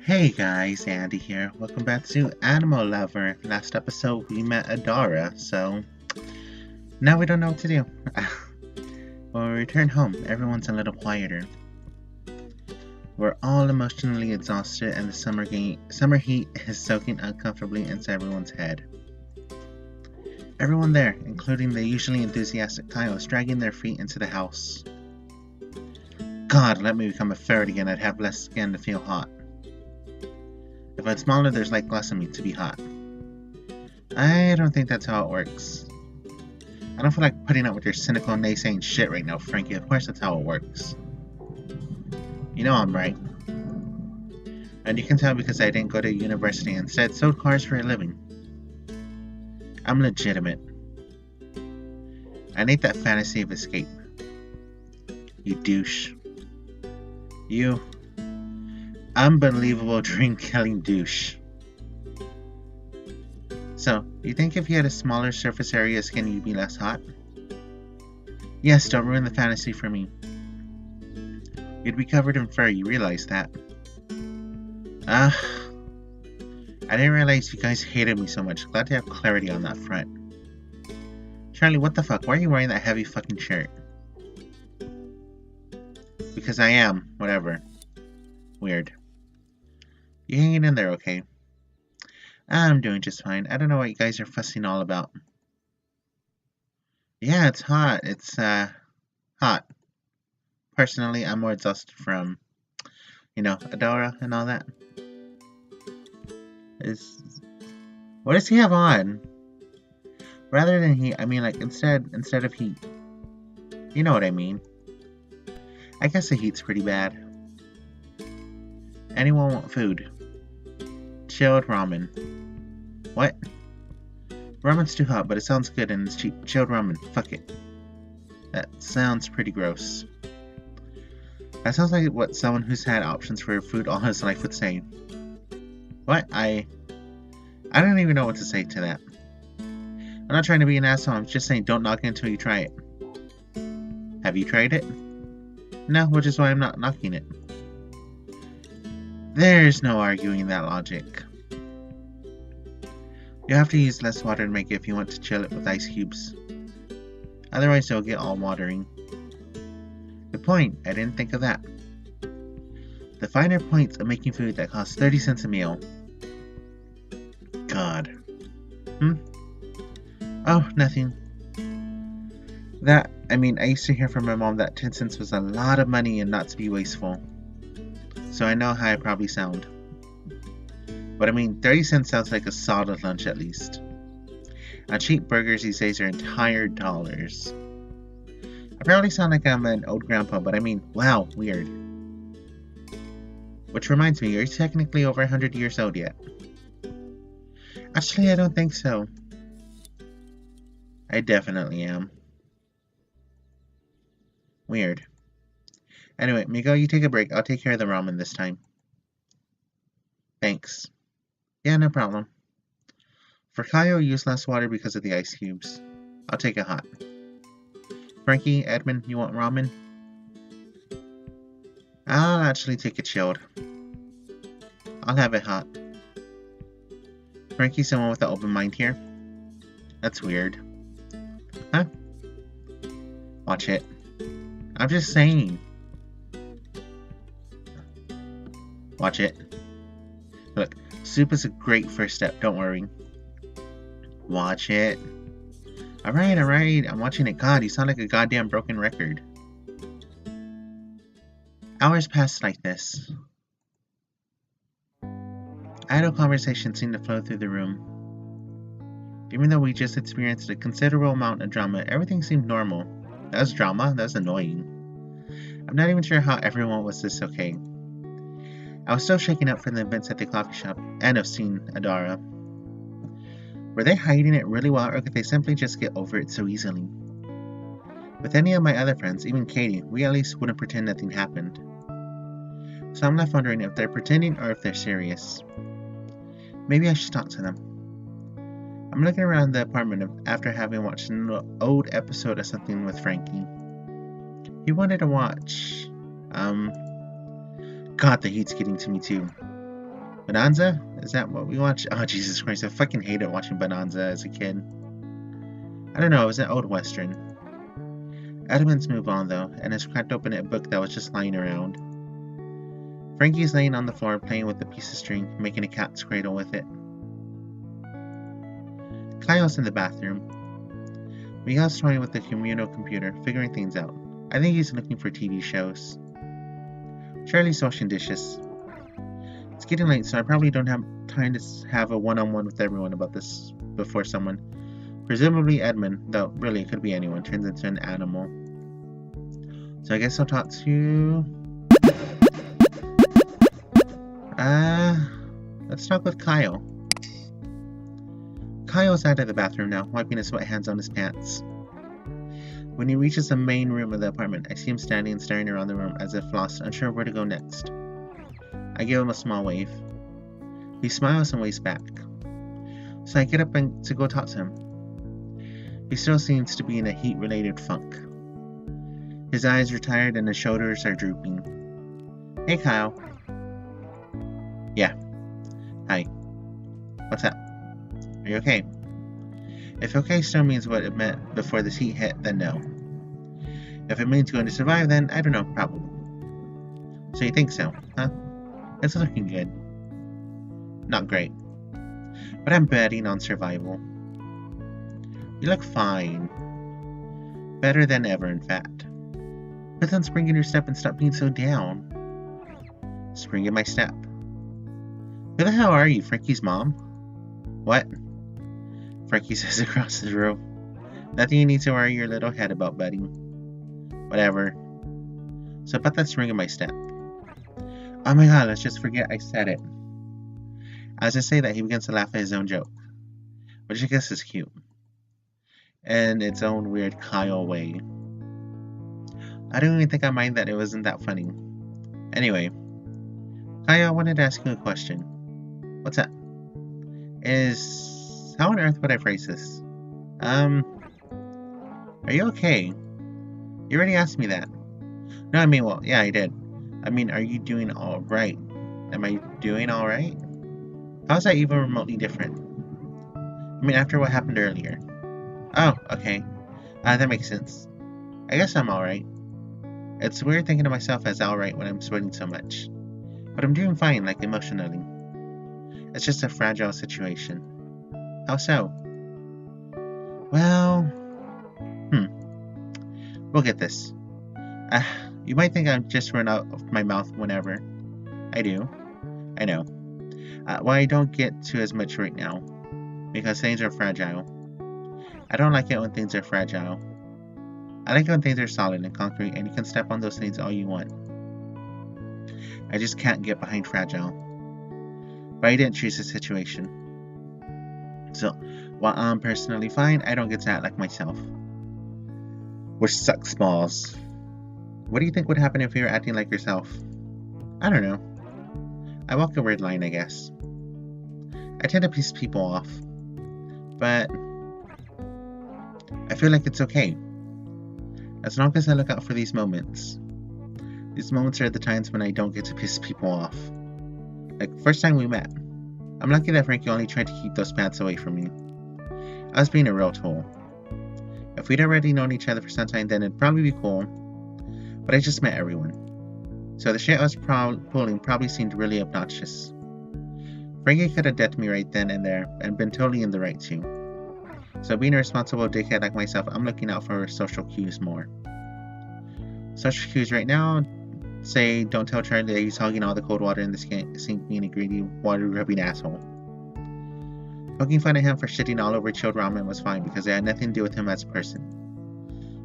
Hey guys, Andy here. Welcome back to Animal Lover. Last episode we met Adara, so now we don't know what to do. When we return home, everyone's a little quieter. We're all emotionally exhausted and the summer heat is soaking uncomfortably into everyone's head. Everyone there, including the usually enthusiastic Kyle, is dragging their feet into the house. God, let me become a ferret again. I'd have less skin to feel hot. If I'm smaller, there's like less of me to be hot. I don't think that's how it works. I don't feel like putting up with your cynical naysaying shit right now, Frankie. Of course that's how it works. You know I'm right. And you can tell because I didn't go to university and instead sold cars for a living. I'm legitimate. I need that fantasy of escape. You douche. You unbelievable dream-killing douche. So, you think if you had a smaller surface area skin you'd be less hot? Yes, don't ruin the fantasy for me. You'd be covered in fur, you realize that. I didn't realize you guys hated me so much. Glad to have clarity on that front. Charlie, what the fuck? Why are you wearing that heavy fucking shirt? Because I am. Whatever. Weird. You hanging in there okay? I'm doing just fine. I don't know what you guys are fussing all about. Yeah, it's hot. It's, hot. Personally, I'm more exhausted from, Adora and all that. What does he have on? Rather than heat, I mean, like, instead of heat. You know what I mean. I guess the heat's pretty bad. Anyone want food? Chilled ramen. What? Ramen's too hot, but it sounds good and it's cheap. Chilled ramen. Fuck it. That sounds pretty gross. That sounds like what someone who's had options for food all his life would say. What? I don't even know what to say to that. I'm not trying to be an asshole, I'm just saying don't knock it until you try it. Have you tried it? No, which is why I'm not knocking it. There's no arguing that logic. You have to use less water to make it if you want to chill it with ice cubes. Otherwise it'll get all watery. Good point, I didn't think of that. The finer points of making food that costs 30 cents a meal. God. Oh, nothing. I used to hear from my mom that 10 cents was a lot of money and not to be wasteful. So I know how I probably sound. But 30 cents sounds like a solid lunch at least. And cheap burgers these days are entire dollars. I probably sound like I'm an old grandpa, but wow, weird. Which reminds me, are you technically over 100 years old yet? Actually, I don't think so. I definitely am. Weird. Anyway, Migo, you take a break. I'll take care of the ramen this time. Thanks. Yeah, no problem. For Kaio, use less water because of the ice cubes. I'll take it hot. Frankie, Edmund, you want ramen? I'll actually take it chilled. I'll have it hot. Frankie's someone with an open mind here. That's weird. Huh? Watch it. I'm just saying. Watch it. Look, soup is a great first step, don't worry. Watch it. Alright, I'm watching it. God, you sound like a goddamn broken record. Hours passed like this. Idle conversations seemed to flow through the room. Even though we just experienced a considerable amount of drama, everything seemed normal. That was drama? That was annoying. I'm not even sure how everyone was this okay. I was still shaken up from the events at the coffee shop and of seeing Adara. Were they hiding it really well, or could they simply just get over it so easily? With any of my other friends, even Katie, we at least wouldn't pretend nothing happened. So I'm left wondering if they're pretending or if they're serious. Maybe I should talk to them. I'm looking around the apartment after having watched an old episode of something with Frankie. He wanted to watch, God, the heat's getting to me too. Bonanza? Is that what we watch? Oh, Jesus Christ, I fucking hated watching Bonanza as a kid. I don't know, it was an old western. Edmund's moved on, though, and has cracked open a book that was just lying around. Frankie's laying on the floor, playing with a piece of string, making a cat's cradle with it. Kyle's in the bathroom. Miguel's toying with the communal computer, figuring things out. I think he's looking for TV shows. Charlie's washing dishes. It's getting late, so I probably don't have time to have a one-on-one with everyone about this before someone, presumably Edmund, though really it could be anyone, turns into an animal. So I guess I'll talk to... let's talk with Kyle. Kyle's out of the bathroom now, wiping his wet hands on his pants. When he reaches the main room of the apartment, I see him standing and staring around the room as if lost, unsure where to go next. I give him a small wave. He smiles and waves back. So I get up to go talk to him. He still seems to be in a heat-related funk. His eyes are tired and his shoulders are drooping. Hey, Kyle. Yeah. Hi. What's up? Are you okay? If okay still means what it meant before this heat hit, then no. If it means going to survive, then I don't know, probably. So you think so, huh? It's looking good. Not great. But I'm betting on survival. You look fine. Better than ever, in fact. Put on spring in your step and stop being so down. Spring in my step. Who the hell are you, Frankie's mom? What? Frankie says across the room. Nothing you need to worry your little head about, buddy. Whatever. So put that spring in my step. Oh my god, let's just forget I said it. As I say that, he begins to laugh at his own joke, which I guess is cute, in its own weird Kyle way. I don't even think I mind that it wasn't that funny. Anyway, Kyle, I wanted to ask you a question. What's up? How on earth would I phrase this? Are you okay? You already asked me that. No, I mean, well, yeah, I did. I mean, are you doing alright? Am I doing alright? How's that even remotely different? I mean, after what happened earlier. Oh, okay. That makes sense. I guess I'm alright. It's weird thinking of myself as alright when I'm sweating so much. But I'm doing fine, like emotionally. It's just a fragile situation. How so? Well... We'll get this. You might think I just run out of my mouth whenever. I do. I know. Well, I don't get to as much right now. Because things are fragile. I don't like it when things are fragile. I like it when things are solid and concrete and you can step on those things all you want. I just can't get behind fragile. But I didn't choose the situation. So, while I'm personally fine, I don't get to act like myself. Which sucks balls. What do you think would happen if you were acting like yourself? I don't know. I walk a weird line, I guess. I tend to piss people off. But I feel like it's okay. As long as I look out for these moments. These moments are the times when I don't get to piss people off. Like, first time we met. I'm lucky that Frankie only tried to keep those pants away from me. I was being a real tool. If we'd already known each other for some time, then it'd probably be cool. But I just met everyone. So the shit I was pulling probably seemed really obnoxious. Frankie could have decked me right then and there, and been totally in the right too. So being a responsible dickhead like myself, I'm looking out for social cues more. Social cues right now, say don't tell Charlie that he's hogging all the cold water in the sink being a greedy, water-rubbing asshole. Poking fun at him for shitting all over chilled ramen was fine because it had nothing to do with him as a person.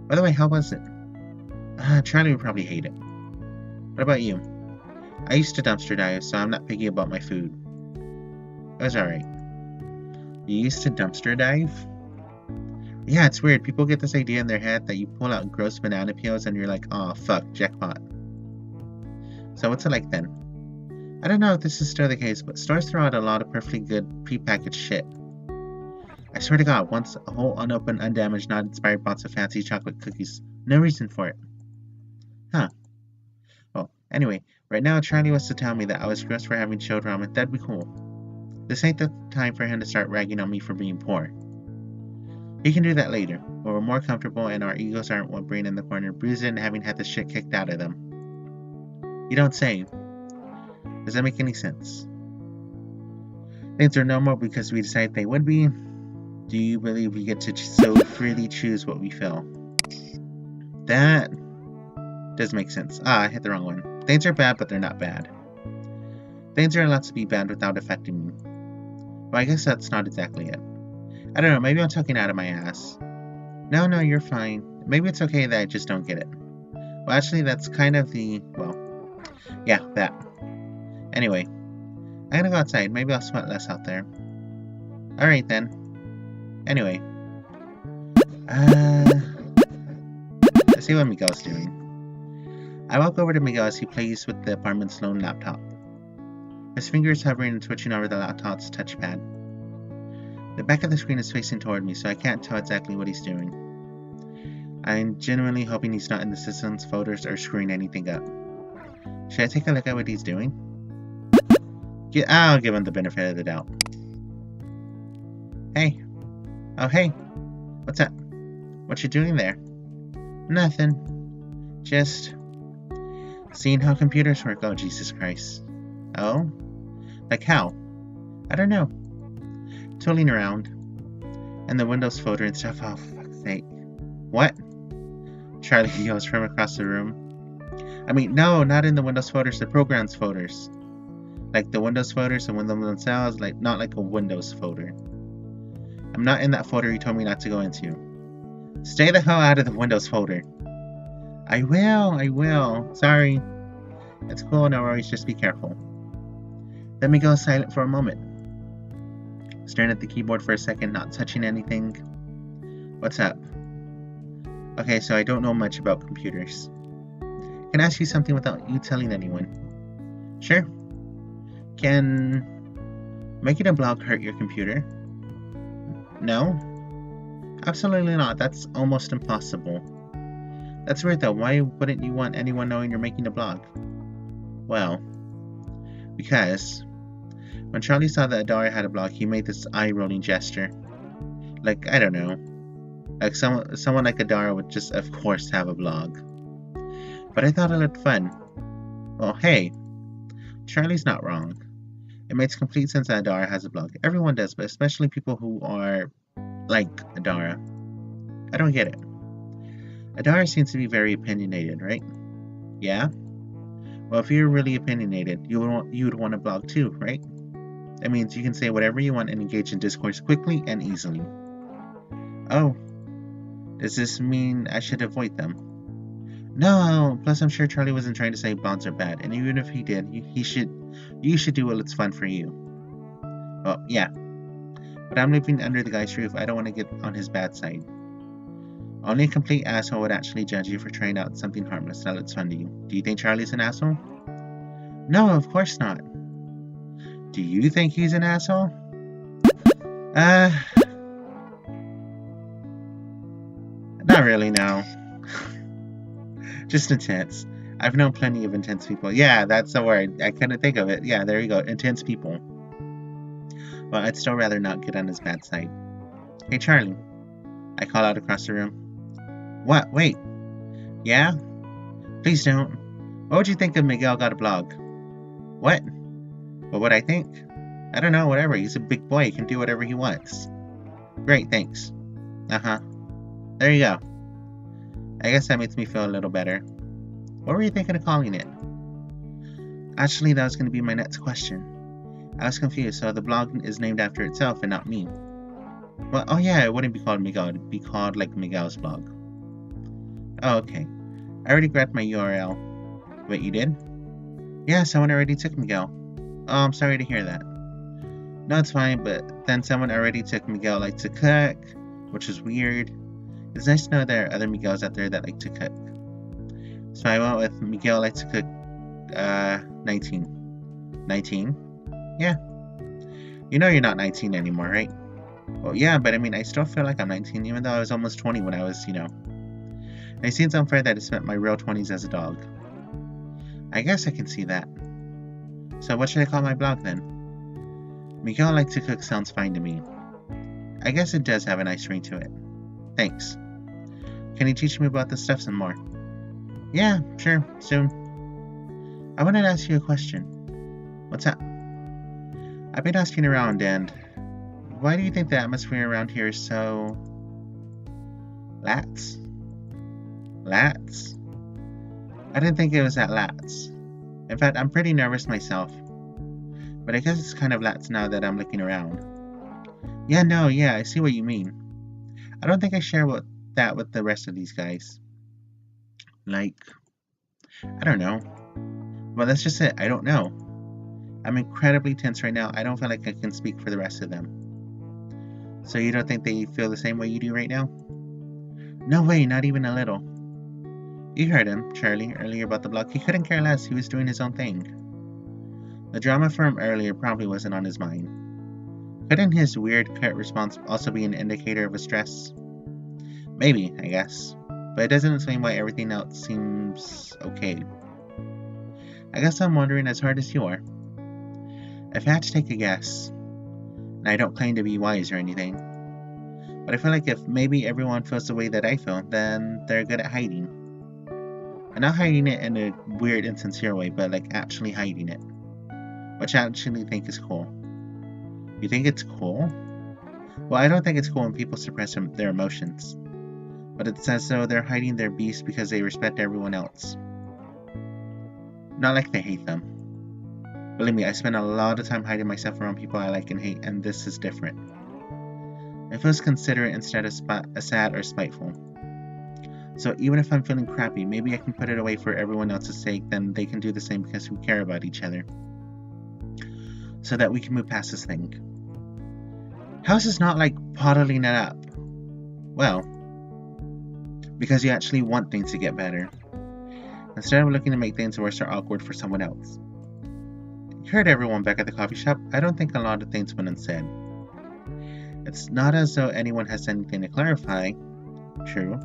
By the way, how was it? Charlie would probably hate it. What about you? I used to dumpster dive, so I'm not picky about my food. It was alright. You used to dumpster dive? Yeah, it's weird. People get this idea in their head that you pull out gross banana peels and you're like, oh fuck, jackpot. So what's it like then? I don't know if this is still the case, but stores throw out a lot of perfectly good prepackaged shit. I swear to God, once a whole unopened, undamaged, not inspired box of fancy chocolate cookies. No reason for it. Huh. Well, anyway, Right now, Charlie wants to tell me that I was gross for having chilled ramen. That'd be cool. This ain't the time for him to start ragging on me for being poor. He can do that later, when we're more comfortable and our egos aren't whimpering in the corner, bruising and having had the shit kicked out of them. You don't say. Does that make any sense? Things are normal because we decided they would be. Do you believe we get to so freely choose what we feel? That does make sense. I hit the wrong one. Things are bad, but they're not bad. Things are allowed to be bad without affecting me. Well, I guess that's not exactly it. I don't know, maybe I'm talking out of my ass. No, you're fine. Maybe it's okay that I just don't get it. Well, actually, that's kind of the... well, yeah, that. Anyway, I'm gonna go outside. Maybe I'll sweat less out there. Alright then. Anyway. Let's see what Miguel's doing. I walk over to Miguel as he plays with the apartment's lone laptop. His fingers hovering and twitching over the laptop's touchpad. The back of the screen is facing toward me, so I can't tell exactly what he's doing. I'm genuinely hoping he's not in the system's folders or screwing anything up. Should I take a look at what he's doing? I'll give him the benefit of the doubt. Hey. Oh, hey. What's up? What you doing there? Nothing. Just seeing how computers work. Oh, Jesus Christ. Oh? Like how? I don't know. Tooling around. And the Windows folder and stuff. Oh, for fuck's sake. What? Charlie yells from across the room. I mean, no, not in the Windows folders, the programs folders. Like the Windows folders and Windows themselves, like not like a Windows folder. I'm not in that folder you told me not to go into. Stay the hell out of the Windows folder. I will. Sorry. It's cool, no worries, just be careful. Let me go silent for a moment. Staring at the keyboard for a second, not touching anything. What's up? Okay, so I don't know much about computers. Can I ask you something without you telling anyone? Sure. Can making a blog hurt your computer? No? Absolutely not. That's almost impossible. That's weird though. Why wouldn't you want anyone knowing you're making a blog? Well, because when Charlie saw that Adara had a blog, he made this eye-rolling gesture. Like, I don't know. Like someone like Adara would just, of course, have a blog. But I thought it looked fun. Well, hey, Charlie's not wrong. It makes complete sense that Adara has a blog. Everyone does, but especially people who are like Adara. I don't get it. Adara seems to be very opinionated, right? Yeah? Well, if you're really opinionated, you would want a blog too, right? That means you can say whatever you want and engage in discourse quickly and easily. Oh. Does this mean I should avoid them? No, plus I'm sure Charlie wasn't trying to say blogs are bad, and even if he did, you should do what's fun for you. Well, yeah. But I'm living under the guy's roof. I don't want to get on his bad side. Only a complete asshole would actually judge you for trying out something harmless that looks fun to you. Do you think Charlie's an asshole? No, of course not. Do you think he's an asshole? Not really, no. Just intense. I've known plenty of intense people. Yeah, that's the word. I couldn't think of it. Yeah, there you go. Intense people. Well, I'd still rather not get on his bad side. Hey, Charlie. I call out across the room. What? Wait. Yeah? Please don't. What would you think if Miguel got a blog? What? What would I think? I don't know, whatever. He's a big boy. He can do whatever he wants. Great, thanks. Uh-huh. There you go. I guess that makes me feel a little better. What were you thinking of calling it? Actually, that was going to be my next question. I was confused, so the blog is named after itself and not me. Well, oh yeah, it wouldn't be called Miguel. It'd be called, like, Miguel's blog. Oh, okay. I already grabbed my URL. Wait, you did? Yeah, someone already took Miguel. Oh, I'm sorry to hear that. No, it's fine, but then someone already took Miguel like to cook, which is weird. It's nice to know there are other Miguels out there that like to cook. So I went with Miguel likes to cook 19. 19? Yeah. You know you're not 19 anymore, right? Well, yeah, but I mean, I still feel like I'm 19, even though I was almost 20 when I was, And it seems unfair that I spent my real 20s as a dog. I guess I can see that. So what should I call my blog then? Miguel likes to cook sounds fine to me. I guess it does have a nice ring to it. Thanks. Can you teach me about this stuff some more? Yeah, sure, soon. I wanted to ask you a question. What's up? I've been asking around, and why do you think the atmosphere around here is so... Lats? Lats? I didn't think it was that lats. In fact, I'm pretty nervous myself. But I guess it's kind of lats now that I'm looking around. Yeah, I see what you mean. I don't think I share that with the rest of these guys. Like, I don't know. Well, that's just it. I don't know. I'm incredibly tense right now. I don't feel like I can speak for the rest of them. So you don't think they feel the same way you do right now? No way, not even a little. You heard him, Charlie, earlier about the blog. He couldn't care less. He was doing his own thing. The drama from earlier probably wasn't on his mind. Couldn't his weird, curt response also be an indicator of a stress? Maybe, I guess. But it doesn't explain why everything else seems okay. I guess I'm wondering as hard as you are. If I had to take a guess, and I don't claim to be wise or anything, but I feel like if maybe everyone feels the way that I feel, then they're good at hiding. And not hiding it in a weird, insincere way, but like actually hiding it. Which I actually think is cool. You think it's cool? Well, I don't think it's cool when people suppress their emotions. But it's as though they're hiding their beast because they respect everyone else. Not like they hate them. Believe me, I spend a lot of time hiding myself around people I like and hate, and this is different. It feels considerate instead of sad or spiteful. So even if I'm feeling crappy, maybe I can put it away for everyone else's sake, then they can do the same because we care about each other. So that we can move past this thing. How is this not like bottling it up? Well, because you actually want things to get better. Instead of looking to make things worse or awkward for someone else. You heard everyone back at the coffee shop. I don't think a lot of things went unsaid. It's not as though anyone has anything to clarify. True.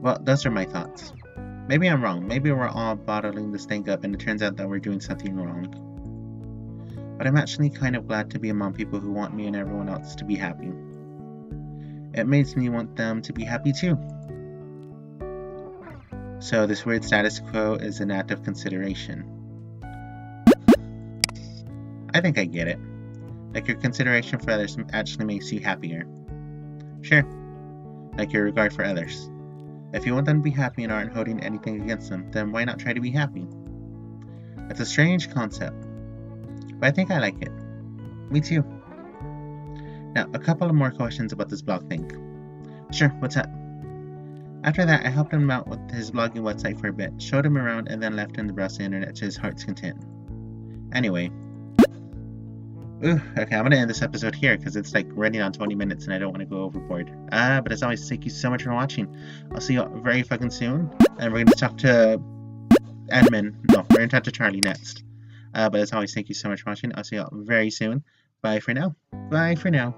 Well, those are my thoughts. Maybe I'm wrong. Maybe we're all bottling this thing up and it turns out that we're doing something wrong. But I'm actually kind of glad to be among people who want me and everyone else to be happy. It makes me want them to be happy too. So this weird status quo is an act of consideration. I think I get it. Like your consideration for others actually makes you happier. Sure. Like your regard for others. If you want them to be happy and aren't holding anything against them, then why not try to be happy? It's a strange concept. But I think I like it. Me too. Now, a couple of more questions about this blog thing. Sure, what's up? After that, I helped him out with his blogging website for a bit, showed him around, and then left him to browse the internet to his heart's content. Anyway. Okay, I'm gonna end this episode here because it's like running on 20 minutes and I don't want to go overboard. But as always, thank you so much for watching. I'll see you all very fucking soon. And we're gonna talk to Edmund. No, we're gonna talk to Charlie next. But as always, thank you so much for watching. I'll see you all very soon. Bye for now. Bye for now.